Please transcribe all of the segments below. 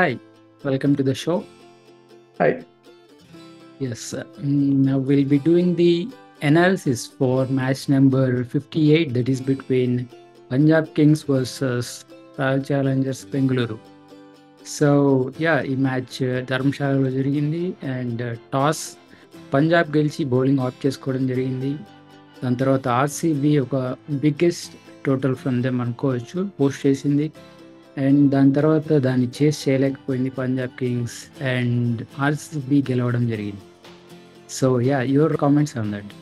Hi, welcome to the show. Hi. Yes, now we'll be doing the analysis for match number 58, that is between Punjab Kings versus Royal Challengers Bengaluru. So ఈ match ధర్మశాలలో జరిగింది and toss Punjab గెలిచి bowling of చేసుకోవడం జరిగింది. దాని తర్వాత RCB ఒక biggest total from them అనుకోవచ్చు post చేసింది. అండ్ దాని తర్వాత దాన్ని చేస్ చేయలేకపోయింది పంజాబ్ కింగ్స్ అండ్ ఆర్సీబీ గెలవడం జరిగింది. So your comments on that.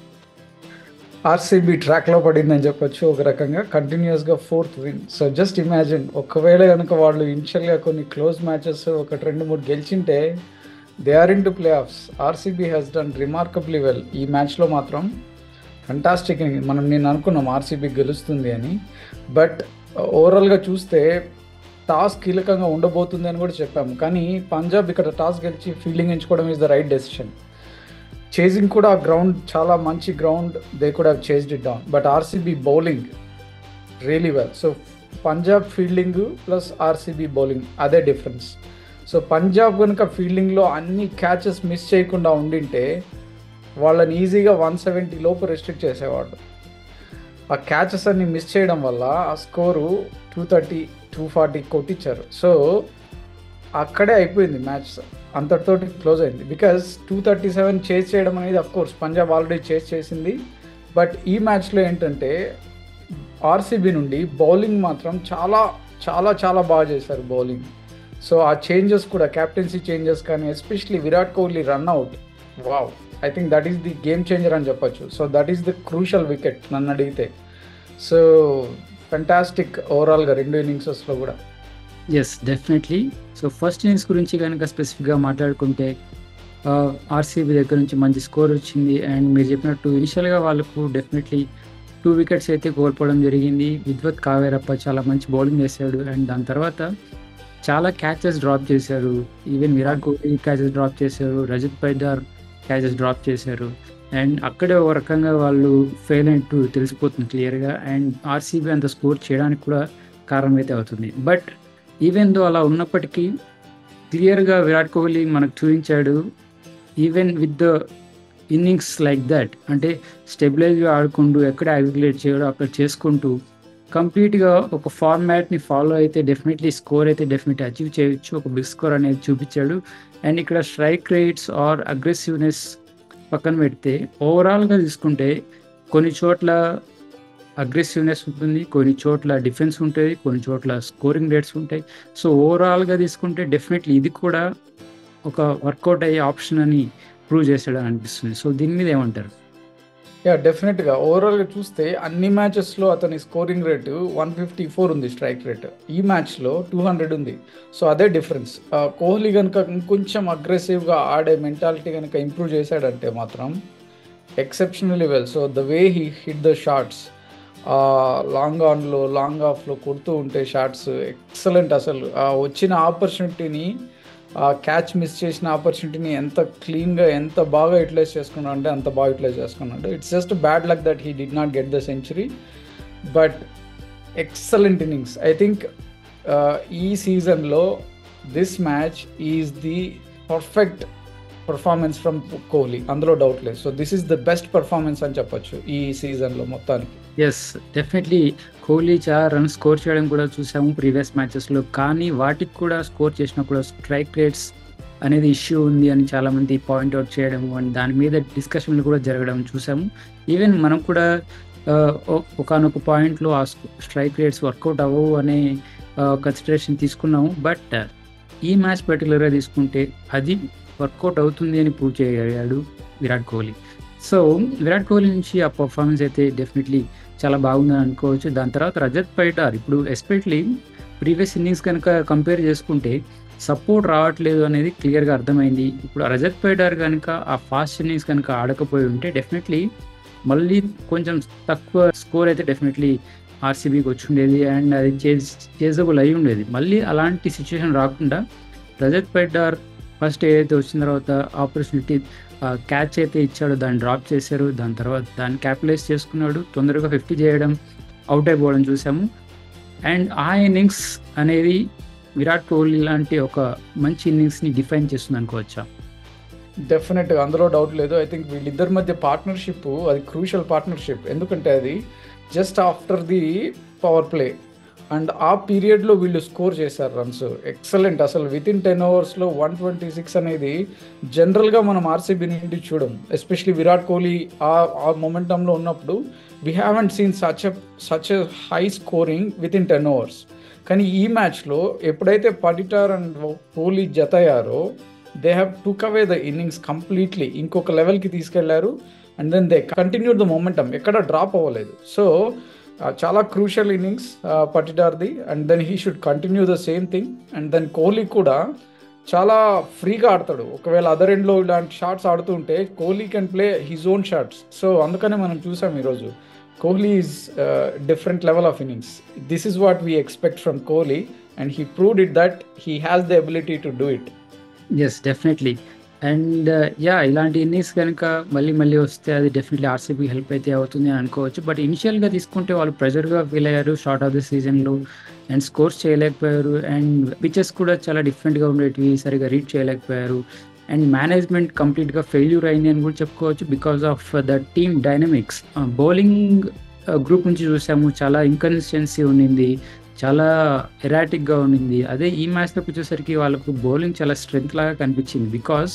RCB ట్రాక్లో పడిందని చెప్పొచ్చు ఒక రకంగా, కంటిన్యూస్గా 4th win. So just imagine, ఒకవేళ కనుక వాళ్ళు ఇనిషియల్గా కొన్ని క్లోజ్ మ్యాచెస్ 1-2-3 గెలిచింటే they are into playoffs. RCB has done remarkably well. ఈ మ్యాచ్లో మాత్రం ఫంటాస్టిక్. నేను అనుకున్నాం ఆర్సీబీ గెలుస్తుంది అని, బట్ ఓవరాల్గా చూస్తే టాస్ కీలకంగా ఉండబోతుంది అని కూడా చెప్పాము. కానీ పంజాబ్ ఇక్కడ టాస్ గెలిచి ఫీల్డింగ్ ఎంచుకోవడం is the right decision. Chasing కూడా గ్రౌండ్ చాలా మంచి ground, they could have chased it down, but RCB bowling really well. So Punjab fielding plus RCB bowling, అదే డిఫరెన్స్. సో పంజాబ్ కనుక ఫీల్డింగ్లో అన్ని క్యాచెస్ మిస్ చేయకుండా ఉండింటే వాళ్ళని ఈజీగా 170 లోపు రెస్ట్రిక్ట్ చేసేవాడు. ఆ క్యాచెస్ అన్ని మిస్ చేయడం వల్ల ఆ స్కోరు 230, 240 కొట్టించారు. సో అక్కడే అయిపోయింది మ్యాచ్, అంతటితోటి క్లోజ్ అయింది. బికాజ్ 237 చేజ్ చేయడం అనేది అఫ్కోర్స్ పంజాబ్ ఆల్రెడీ చేజ్ చేసింది, బట్ ఈ మ్యాచ్లో ఏంటంటే ఆర్సీబీ నుండి బౌలింగ్ మాత్రం చాలా చాలా చాలా బాగా చేశారు బౌలింగ్. సో ఆ చేంజెస్ కూడా, క్యాప్టెన్సీ చేంజెస్ కానీ, especially Virat Kohli run out, wow, I think that is the game changer అని చెప్పొచ్చు. So that is the crucial wicket నన్ను అడిగితే. సో ఫెంటాస్టిక్ ఓవరాల్గా 2 ఇన్నింగ్సెస్లో కూడా. Yes, definitely. So first innings గురించి కనుక స్పెసిఫిక్గా మాట్లాడుకుంటే ఆర్సీబీ దగ్గర నుంచి మంచి స్కోర్ వచ్చింది. అండ్ మీరు చెప్పినట్టు ఇనిషియల్గా వాళ్ళకు డెఫినెట్లీ 2 వికెట్స్ అయితే కోల్పోవడం జరిగింది. విద్వత్ కావేరప్ప చాలా మంచి బౌలింగ్ చేశాడు. అండ్ దాని తర్వాత చాలా క్యాచెస్ డ్రాప్ చేశారు. Even Virat Kohli catches drop చేశారు, రజత్ పైదార్ క్యాచెస్ డ్రాప్ చేశారు. అండ్ అక్కడే ఒక రకంగా వాళ్ళు ఫెయిల్ అయినట్టు తెలిసిపోతుంది క్లియర్గా. అండ్ ఆర్సీబీ అంత స్కోర్ చేయడానికి కూడా కారణం అయితే అవుతుంది. బట్ ఈవెన్ దో అలా ఉన్నప్పటికీ క్లియర్గా విరాట్ కోహ్లీ మనకు చూపించాడు, even with the innings like that, అంటే స్టెబిలైజ్గా ఆడుకుంటూ ఎక్కడ యాక్యులేట్ చేయడో అక్కడ చేసుకుంటూ కంప్లీట్గా ఒక ఫార్మాట్ని ఫాలో అయితే డెఫినెట్లీ స్కోర్ అయితే డెఫినెట్లీ అచీవ్ చేయొచ్చు, ఒక బిగ్ స్కోర్ అనేది చూపించాడు. అండ్ ఇక్కడ స్ట్రైక్ రేట్స్ ఆర్ అగ్రెసివ్నెస్ పక్కన పెడితే ఓవరాల్గా తీసుకుంటే కొన్ని చోట్ల అగ్రెసివ్నెస్ ఉంటుంది, కొన్ని చోట్ల డిఫెన్స్ ఉంటుంది, కొన్ని చోట్ల స్కోరింగ్ రేట్స్ ఉంటాయి. సో ఓవరాల్గా తీసుకుంటే డెఫినెట్లీ ఇది కూడా ఒక వర్కౌట్ అయ్యే ఆప్షన్ అని ప్రూవ్ చేశాడని అనిపిస్తుంది. సో దీని మీద ఏమంటారు? డెఫినెట్గా ఓవరాల్గా చూస్తే అన్ని మ్యాచెస్లో అతని స్కోరింగ్ రేటు 154 ఉంది, స్ట్రైక్ రేట్. ఈ మ్యాచ్లో 200 ఉంది. సో అదే డిఫరెన్స్. కోహ్లీ కనుక ఇంకొంచెం అగ్రెసివ్గా ఆడే మెంటాలిటీ కనుక ఇంప్రూవ్ చేశాడంటే మాత్రం exceptionally well. So the way he hit the shots, long ఆన్లో లాంగ్ ఆఫ్లో కొడుతూ ఉంటే షాట్స్ ఎక్సలెంట్. అసలు వచ్చిన ఆపర్చునిటీని, క్యాచ్ మిస్ చేసిన ఆపర్చునిటీని ఎంత క్లీన్గా, ఎంత బాగా యూటిలైజ్ చేసుకున్నాడు అంటే అంత బాగా యూటిలైజ్ చేసుకున్నాడు. It's just bad luck that he did not get the century, but excellent innings. I think ఈ సీజన్లో this match is the perfect performance from Kohli, అందులో డౌట్ లేదు. So this is the best performance అని చెప్పొచ్చు ఈ సీజన్లో మొత్తానికి. ఎస్, డెఫినెట్లీ కోహ్లీ చాలా రన్స్ స్కోర్ చేయడం కూడా చూసాము ప్రీవియస్ మ్యాచెస్లో. కానీ వాటికి కూడా స్కోర్ చేసినా కూడా స్ట్రైక్ రేట్స్ అనేది ఇష్యూ ఉంది అని చాలామంది పాయింట్అవుట్ చేయడం అండ్ దాని మీద డిస్కషన్లు కూడా జరగడం చూసాము. ఈవెన్ మనం కూడా ఒకనొక పాయింట్లో ఆ స్ట్రైక్ రేట్స్ వర్కౌట్ అవ్వవు అనే కన్సిడరేషన్ తీసుకున్నాము. బట్ ఈ మ్యాచ్ పర్టికులర్గా తీసుకుంటే అది వర్కౌట్ అవుతుంది అని ప్రూవ్ చేయగలిగాడు విరాట్ కోహ్లీ. సో విరాట్ కోహ్లీ నుంచి ఆ పర్ఫార్మెన్స్ అయితే డెఫినెట్లీ చాలా బాగుందని అనుకోవచ్చు. దాని తర్వాత రజత్ పైదార్, ఇప్పుడు ఎస్పెషలీ ప్రీవియస్ ఇన్నింగ్స్ కనుక కంపేర్ చేసుకుంటే సపోర్ట్ రావట్లేదు అనేది క్లియర్గా అర్థమైంది. ఇప్పుడు రజత్ పైదార్ కనుక ఆ ఫాస్ట్ ఇన్నింగ్స్ కనుక ఆడకపోయి ఉంటే డెఫినెట్లీ మళ్ళీ కొంచెం తక్కువ స్కోర్ అయితే డెఫినెట్లీ ఆర్సీబీకి వచ్చి ఉండేది అండ్ అది చేజబుల్ అయి ఉండేది. మళ్ళీ అలాంటి సిచ్యువేషన్ రాకుండా రజత్ పైదార్ ఫస్ట్ ఏదైతే వచ్చిన తర్వాత ఆపర్చునిటీ క్యాచ్ అయితే ఇచ్చాడు, దాన్ని డ్రాప్ చేశారు. దాని తర్వాత దాన్ని క్యాపిటలైజ్ చేసుకున్నాడు, తొందరగా 50 చేయడం, అవుట్ అయిపోవడం చూసాము. అండ్ ఆ ఇన్నింగ్స్ అనేది విరాట్ కోహ్లీ లాంటి ఒక మంచి ఇన్నింగ్స్ని డిఫైన్ చేస్తుంది అనుకోవచ్చా? డెఫినెట్గా, అందులో డౌట్ లేదు. ఐ థింక్ వీళ్ళిద్దరి మధ్య పార్ట్నర్షిప్ అది క్రూషియల్ పార్ట్నర్షిప్. ఎందుకంటే అది just after the power play and ఆ పీరియడ్లో వీళ్ళు స్కోర్ చేశారు రన్స్. ఎక్సలెంట్. అసలు వితిన్ 10 ఓవర్స్లో 126 అనేది జనరల్గా మనం ఆర్సీబీ నుండి చూడం. ఎస్పెషలీ విరాట్ కోహ్లీ ఆ మొమెంటంలో ఉన్నప్పుడు we haven't seen such a high scoring within 10 overs. కానీ ఈ మ్యాచ్లో ఎప్పుడైతే పడిటార్ అండ్ కోహ్లీ జత అయ్యారో they have took away the innings completely, ఇంకొక లెవెల్కి తీసుకెళ్లారు. And then they continued the momentum, ఎక్కడ డ్రాప్ అవ్వలేదు. సో చాలా క్రూషియల్ ఇన్నింగ్స్ పటిటార్ది. And then he should continue the same thing. And then Kohli కూడా చాలా ఫ్రీగా ఆడతాడు. ఒకవేళ అదర్ ఎండ్లో ఇలాంటి షాట్స్ ఆడుతుంటే Kohli can play his own shots. So అందుకనే మనం చూసాం ఈరోజు Kohli is different level of innings. This is what we expect from Kohli and he proved it that he has the ability to do it. Yes, definitely. And ఇలాంటి innings కనుక మళ్ళీ వస్తే అది definitely RCB help అయితే అవుతుంది అని అనుకోవచ్చు. బట్ ఇనిషియల్గా తీసుకుంటే వాళ్ళు ప్రెజర్గా ఫీల్ అయ్యారు స్టార్ట్ ఆఫ్ ద సీజన్లో అండ్ స్కోర్స్ చేయలేకపోయారు. అండ్ పిచెస్ కూడా చాలా డిఫరెంట్గా ఉండేటివి, సరిగా రీడ్ చేయలేకపోయారు. అండ్ మేనేజ్మెంట్ కంప్లీట్గా ఫెయిల్యూర్ అయింది అని కూడా చెప్పుకోవచ్చు because of the team dynamics. Bowling group నుంచి చూసాము, చాలా ఇన్కన్సిస్టెన్సీ ఉండింది, చాలా ఎరాటిక్గా ఉండింది. అదే ఈ మ్యాచ్లోకి వచ్చేసరికి వాళ్ళకు బౌలింగ్ చాలా స్ట్రెంగ్త్ లాగా కనిపించింది బికాస్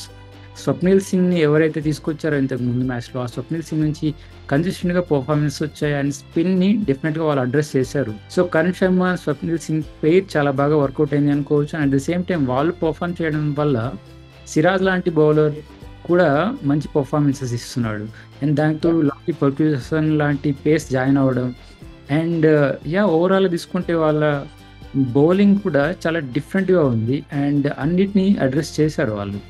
స్వప్నిల్ సింగ్ని ఎవరైతే తీసుకొచ్చారో ఇంతకు ముందు మ్యాచ్లో, ఆ స్వప్నిల్ సింగ్ నుంచి కన్సిస్టెంట్గా పర్ఫార్మెన్స్ వచ్చాయి అండ్ స్పిన్ని డెఫినెట్గా వాళ్ళు అడ్రస్ చేశారు. సో కరణ్ శర్మ, స్వప్నిల్ సింగ్ పెయిర్ చాలా బాగా వర్కౌట్ అయింది అనుకోవచ్చు. And at the same time వాళ్ళు పర్ఫార్మ్ చేయడం వల్ల సిరాజ్ లాంటి బౌలర్ కూడా మంచి పర్ఫార్మెన్సెస్ ఇస్తున్నాడు. అండ్ దాంతో లాకీ ఫర్గ్యూసన్ లాంటి పేస్ జాయిన్ అవ్వడం అండ్ ఓవరాల్ తీసుకుంటే వాళ్ళ బౌలింగ్ కూడా చాలా డిఫరెంట్గా ఉంది అండ్ అన్నిటినీ అడ్రస్ చేశారు వాళ్ళు.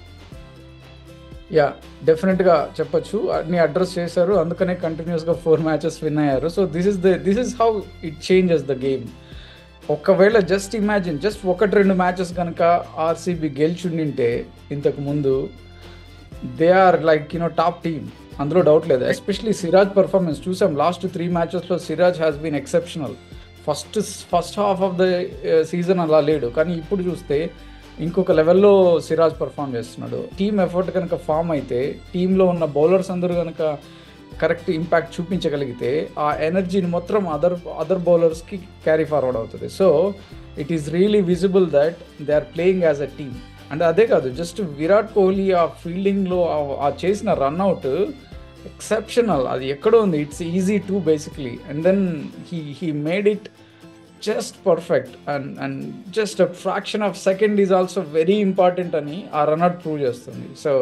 డెఫినెట్గా చెప్పొచ్చు, అన్ని అడ్రస్ చేశారు. అందుకనే కంటిన్యూస్గా 4 మ్యాచెస్ విన్ అయ్యారు. So this is how it changes the game. ఒకవేళ జస్ట్ ఇమాజిన్, జస్ట్ 1-2 మ్యాచెస్ కనుక ఆర్సీబీ గెలిచుండింటే ఇంతకు ముందు they are like top team, అందులో డౌట్ లేదు. ఎస్పెషలీ సిరాజ్ పర్ఫార్మెన్స్ చూసాం. లాస్ట్ 3 మ్యాచెస్లో Siraj has been exceptional. First half of the season అలా లేడు, కానీ ఇప్పుడు చూస్తే ఇంకొక లెవెల్లో సిరాజ్ పర్ఫామ్ చేస్తున్నాడు. టీమ్ ఎఫర్ట్ కనుక ఫామ్ అయితే, టీంలో ఉన్న బౌలర్స్ అందరూ కనుక కరెక్ట్ ఇంపాక్ట్ చూపించగలిగితే ఆ ఎనర్జీని మొత్తం అదర్ బౌలర్స్కి క్యారీ ఫార్వర్డ్ అవుతుంది. So it is really visible that they are playing as a team. అంటే అదే కాదు, జస్ట్ విరాట్ కోహ్లీ ఆ ఫీల్డింగ్లో ఆ చేసిన రన్అట్ ఎక్సెప్షనల్. అది ఎక్కడో ఉంది, it's easy to basically. And then he made it just perfect. And just a fraction of second is also very important అని ఆ రన్అట్ ప్రూవ్ చేస్తుంది. సో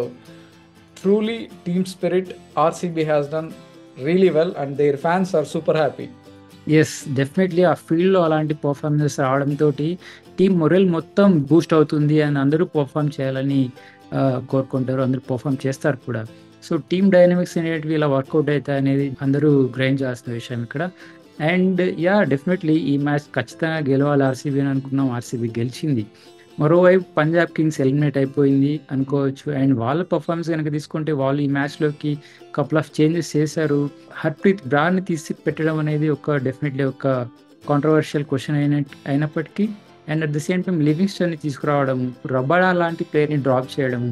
truly team spirit, RCB has done really well and their fans are super happy. Yes, definitely ఆ ఫీల్డ్లో అలాంటి performances రావడంతో team moral మొత్తం Boost అవుతుంది అని అందరూ పర్ఫామ్ చేయాలని కోరుకుంటారు, అందరూ పర్ఫామ్ చేస్తారు కూడా. సో టీమ్ డైనమిక్స్ అనేటివి ఇలా వర్కౌట్ అవుతాయి అనేది అందరూ గ్రహించాల్సిన చేస్తున్న విషయం ఇక్కడ. అండ్ డెఫినెట్లీ ఈ మ్యాచ్ ఖచ్చితంగా గెలవాలి ఆర్సీబీ అని అనుకున్నాం, ఆర్సీబీ గెలిచింది. మరోవైపు పంజాబ్ కింగ్స్ ఎలిమినేట్ అయిపోయింది అనుకోవచ్చు. అండ్ వాళ్ళ పర్ఫార్మెన్స్ కనుక తీసుకుంటే వాళ్ళు ఈ మ్యాచ్లోకి కపుల్ ఆఫ్ చేంజెస్ చేశారు. హర్ప్రీత్ బ్రాడ్ని తీసి పెట్టడం అనేది డెఫినెట్లీ ఒక కాంట్రవర్షియల్ క్వశ్చన్ అయినప్పటికీ, and at the same time లివింగ్స్టన్ని తీసుకురావడం, రబాడా లాంటి ప్లేయర్ని డ్రాప్ చేయడం,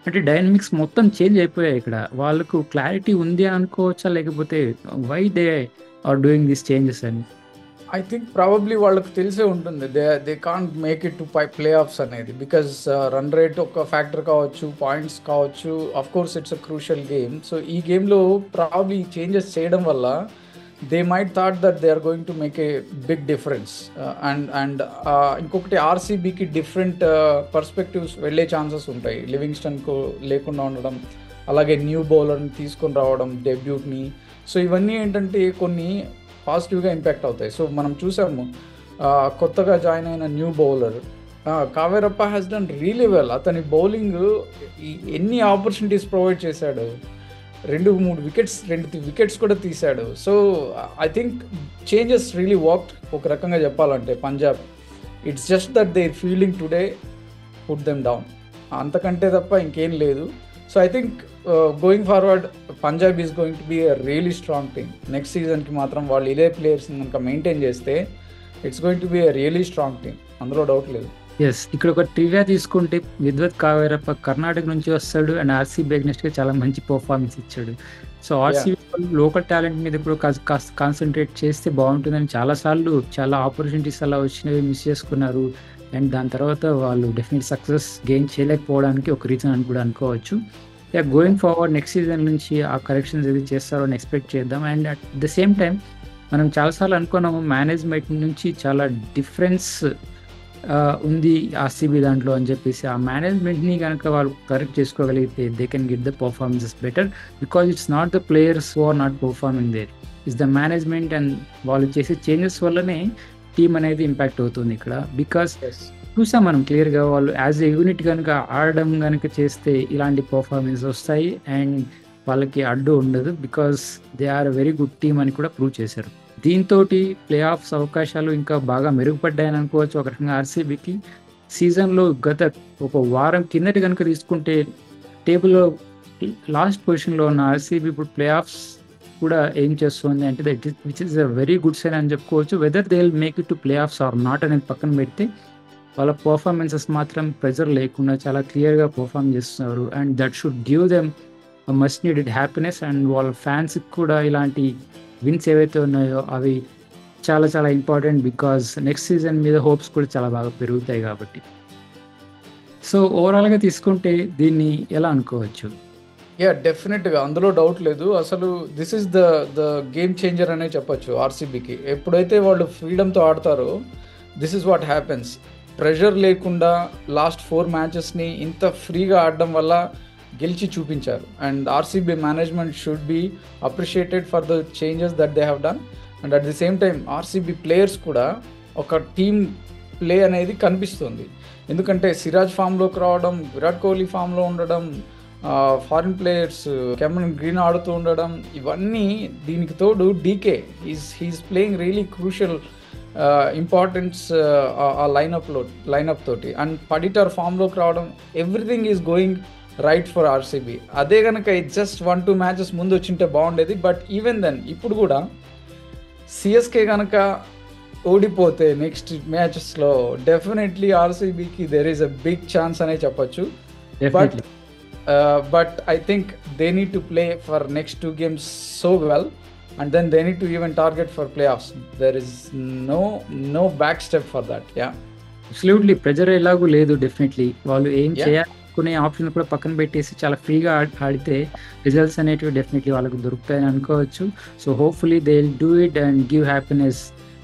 అంటే డైనమిక్స్ మొత్తం చేంజ్ అయిపోయాయి. ఇక్కడ వాళ్ళకు క్లారిటీ ఉంది అనుకోవచ్చా, లేకపోతే why they are doing these changes అని? ఐ థింక్ ప్రాబబ్లీ వాళ్ళకు తెలిసే ఉంటుంది they can't make it to playoffs అనేది. బికాజ్ రన్ రేట్ ఒక ఫ్యాక్టర్ కావచ్చు, పాయింట్స్ కావచ్చు, of course it's a crucial game. So ఈ గేమ్లో ప్రాబబ్లీ చేంజెస్ చేయడం వల్ల they might thought that they are going to make a big difference. And ఇంకొకటి ఆర్సీబీకి డిఫరెంట్ పర్స్పెక్టివ్స్ వెళ్ళే ఛాన్సెస్ ఉంటాయి. లివింగ్స్టన్కు లేకుండా ఉండడం, అలాగే న్యూ బౌలర్ని తీసుకొని రావడం, డెబ్యూట్ని. సో ఇవన్నీ ఏంటంటే కొన్ని పాజిటివ్గా ఇంపాక్ట్ అవుతాయి. సో మనం చూసాము కొత్తగా జాయిన్ అయిన new bowler Kaverappa has done really well. అతని బౌలింగ్ ఎన్ని ఆపర్చునిటీస్ ప్రొవైడ్ చేశాడు, 2 వికెట్స్ కూడా తీశాడు. So I think changes really worked ఒక రకంగా చెప్పాలంటే Punjab. It's just that they fielding today put them down, అంతకంటే తప్ప ఇంకేం లేదు. So I think going forward Punjab is going to be a really strong team. Next సీజన్కి మాత్రం వాళ్ళు ఇదే ప్లేయర్స్ని కనుక మెయింటైన్ చేస్తే it's going to be a really strong team, అందులో డౌట్ లేదు. ఇక్కడ ఒక ట్రివియా తీసుకుంటే విద్వత్ కావేరప్ప కర్ణాటక నుంచి వస్తాడు అండ్ ఆర్సీబీ అగెన్స్ట్‌గా చాలా మంచి పెర్ఫార్మన్స్ ఇచ్చాడు. So, yeah! ఆర్సీబీ వాళ్ళు లోకల్ టాలెంట్ మీద కూడా కాస్త కాన్సంట్రేట్ చేస్తే బావుంటుందని చాలా సార్లు చాలా ఆపర్చునిటీస్ అలా వచ్చినవి మిస్ చేసుకున్నారు. అండ్ దాని తర్వాత వాళ్ళు డెఫినెట్ సక్సెస్ గెయిన్ చేయలేకపోవడానికి ఒక రీజన్ అని కూడా అనుకోవచ్చు. గోయింగ్ ఫార్వర్డ్ నెక్స్ట్ సీజన్ నుంచి ఆ కరెక్షన్స్ ఏది చేస్తారో అని ఎక్స్‌పెక్ట్ చేద్దాం. And at the same time మనం చాలా సార్లు అనుకున్నాము మేనేజ్‌మెంట్ నుంచి చాలా డిఫరెన్స్ ఉంది ఆర్సీబీ దాంట్లో అని చెప్పేసి. ఆ మేనేజ్‌మెంట్‌ని గనక వాళ్ళు కరెక్ట్ చేసుకోగలిగితే they can get the performances better. Because it's not the players who are not performing there. It's the management and వాళ్ళు చేసే చేంజెస్ వల్లనే టీమ్ అనేది ఇంపాక్ట్ అవుతుంది ఇక్కడ. Because yes. చూసాం మనం క్లియర్‌గా వాళ్ళు యాస్ ఎ యూనిట్ గనుక ఆడడం గనుక చేస్తే ఇలాంటి పెర్ఫార్మన్స్ వస్తాయి. అండ్ వాళ్ళకి అడ్డు ఉండదు. Because they are a very good team అని కూడా ప్రూవ్ చేశారు. దీంతోటి ప్లే ఆఫ్స్ అవకాశాలు ఇంకా బాగా మెరుగుపడ్డాయని అనుకోవచ్చు ఒక రకంగా ఆర్సీబీకి. సీజన్‌లో గత ఒక వారం కిందటి గనుక తీసుకుంటే టేబుల్‌లో లాస్ట్ పొజిషన్‌లో ఉన్న ఆర్సీబీ ఇప్పుడు ప్లే ఆఫ్స్ కూడా ఏం చేస్తుంది అంటే which is a very good sign అని చెప్పుకోవచ్చు. Whether they will make it to playoffs or not అనేది పక్కన పెడితే వాళ్ళ పెర్ఫార్మన్సెస్ మాత్రం ప్రెజర్ లేకుండా చాలా క్లియర్‌గా పెర్ఫార్మ్ చేస్తున్నారు. And that should give them much needed happiness. And వాళ్ళ ఫ్యాన్స్‌కి కూడా ఇలాంటి విన్స్ ఏవైతే ఉన్నాయో అవి చాలా చాలా ఇంపార్టెంట్. బికాజ్ నెక్స్ట్ సీజన్ మీద హోప్స్ కూడా చాలా బాగా పెరుగుతాయి కాబట్టి. సో, ఓవరాల్‌గా తీసుకుంటే దీన్ని ఎలా అనుకోవచ్చు? యాహ్! డెఫినిట్‌గా అందులో డౌట్ లేదు. అసలు this is the game changer అనే చెప్పొచ్చు ఆర్సీబీకి. ఎప్పుడైతే వాళ్ళు ఫ్రీడమ్‌తో ఆడతారో this is what happens. Pressure లేకుండా లాస్ట్ 4 మ్యాచెస్‌ని ఇంత ఫ్రీగా ఆడడం వల్ల గెలిచి చూపించారు. And RCB management should be appreciated for the changes that they have done. And at the same time RCB players కూడా ఒక టీమ్ ప్లే అనేది కనిపిస్తుంది. ఎందుకంటే సిరాజ్ ఫామ్‌లోకి రావడం, విరాట్ కోహ్లీ ఫామ్‌లో ఉండడం, ఫారిన్ ప్లేయర్స్ కెమెరన్ గ్రీన్ ఆడుతూ ఉండడం, ఇవన్నీ దీనికి తోడు he's playing really crucial importance ఆ లైనప్ తోటి. అండ్ పడిటర్ ఫామ్‌లోకి రావడం, everything is going right for RCB. అదే కనుక జస్ట్ 1-2 మ్యాచెస్ ముందు వచ్చింటే బాగుండేది. బట్ ఈవెన్ దెన్ ఇప్పుడు కూడా సిఎస్కే కనుక ఓడిపోతే నెక్స్ట్ మ్యాచెస్లో డెఫినెట్లీ ఆర్సీబీకి there is a big chance అనే చెప్పొచ్చు. Definitely. But I think they need to play for next 2 games so well. And then they need to even target for playoffs. There is no back step for that. Yeah. Absolutely pressure ఎలాగూ లేదు definitely. వాళ్ళు ఏం Yeah. చేయాలనుకునే option కూడా పక్కన పెట్టేసి చాలా ఫ్రీగా ఆడితే రిజల్ట్స్ అనేటివి డెఫినెట్‌లీ వాళ్ళకి దొరుకుతాయని అనుకోవచ్చు. So, hopefully they will do it and give happiness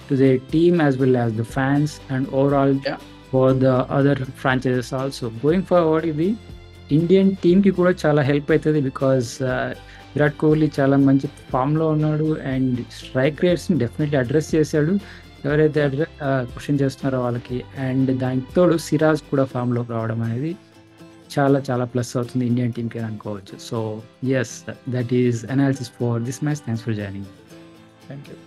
to their team as well as the fans and overall Yeah. For the other franchises also. Going forward ఇది ఇండియన్ టీమ్‌కి కూడా చాలా హెల్ప్ అవుతది. Because Virat Kohli చాలా మంచి ఫామ్‌లో ఉన్నాడు అండ్ స్ట్రైక్ రేట్స్‌ని డెఫినెట్‌లీ అడ్రెస్ చేశాడు. ఎవరైతే క్వెషన్ చేస్తున్నారో వాళ్ళకి. అండ్ దానికి తోడు సిరాజ్ కూడా ఫామ్‌లోకి రావడం అనేది చాలా చాలా ప్లస్ అవుతుంది ఇండియన్ టీమ్‌కి అని అనుకోవచ్చు. So, yes, that is analysis for this match. Thanks for joining. Thank you.